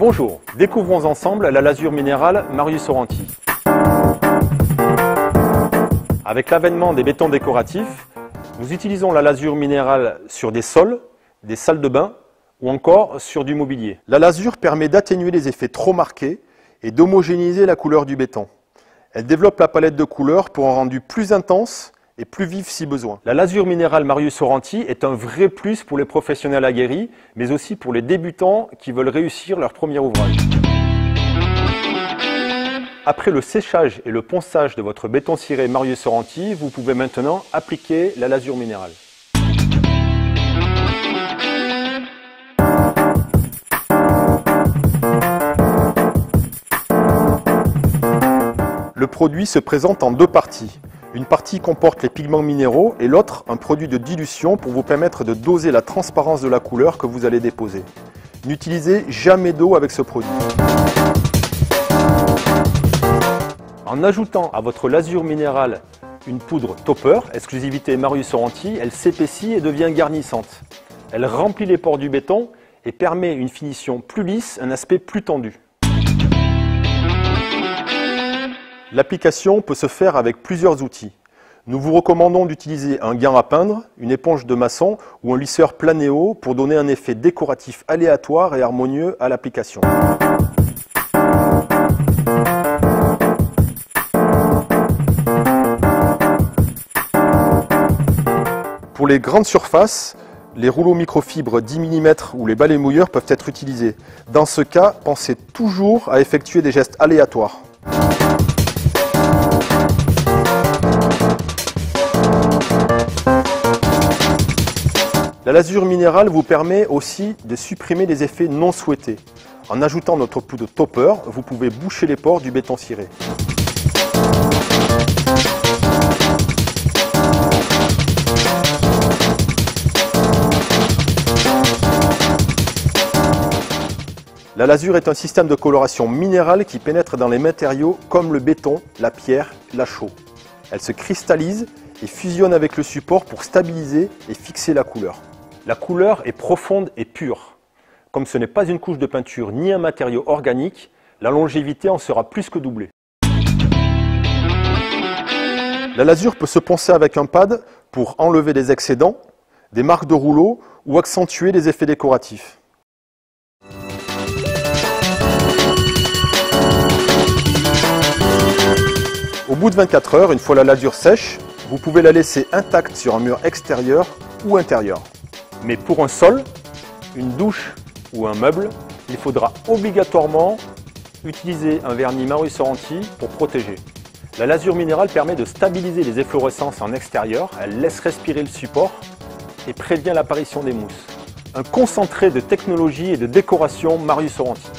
Bonjour, découvrons ensemble la lasure minérale Marius Oranti. Avec l'avènement des bétons décoratifs, nous utilisons la lasure minérale sur des sols, des salles de bain ou encore sur du mobilier. La lasure permet d'atténuer les effets trop marqués et d'homogénéiser la couleur du béton. Elle développe la palette de couleurs pour un rendu plus intense et plus vif si besoin. La lasure minérale Marius Oranti est un vrai plus pour les professionnels aguerris, mais aussi pour les débutants qui veulent réussir leur premier ouvrage. Après le séchage et le ponçage de votre béton ciré Marius Oranti, vous pouvez maintenant appliquer la lasure minérale. Le produit se présente en deux parties. Une partie comporte les pigments minéraux et l'autre un produit de dilution pour vous permettre de doser la transparence de la couleur que vous allez déposer. N'utilisez jamais d'eau avec ce produit. En ajoutant à votre lasure minérale une poudre topper, exclusivité Marius Oranti, elle s'épaissit et devient garnissante. Elle remplit les pores du béton et permet une finition plus lisse, un aspect plus tendu. L'application peut se faire avec plusieurs outils. Nous vous recommandons d'utiliser un gant à peindre, une éponge de maçon ou un lisseur planéo pour donner un effet décoratif aléatoire et harmonieux à l'application. Pour les grandes surfaces, les rouleaux microfibres 10 mm ou les balais mouilleurs peuvent être utilisés. Dans ce cas, pensez toujours à effectuer des gestes aléatoires. La lasure minérale vous permet aussi de supprimer les effets non souhaités. En ajoutant notre poudre topper, vous pouvez boucher les pores du béton ciré. La lasure est un système de coloration minérale qui pénètre dans les matériaux comme le béton, la pierre, la chaux. Elle se cristallise et fusionne avec le support pour stabiliser et fixer la couleur. La couleur est profonde et pure. Comme ce n'est pas une couche de peinture ni un matériau organique, la longévité en sera plus que doublée. La lasure peut se poncer avec un pad pour enlever des excédents, des marques de rouleau ou accentuer les effets décoratifs. Au bout de 24 heures, une fois la lasure sèche, vous pouvez la laisser intacte sur un mur extérieur ou intérieur. Mais pour un sol, une douche ou un meuble, il faudra obligatoirement utiliser un vernis Marius Oranti pour protéger. La lasure minérale permet de stabiliser les efflorescences en extérieur, elle laisse respirer le support et prévient l'apparition des mousses. Un concentré de technologie et de décoration Marius Oranti.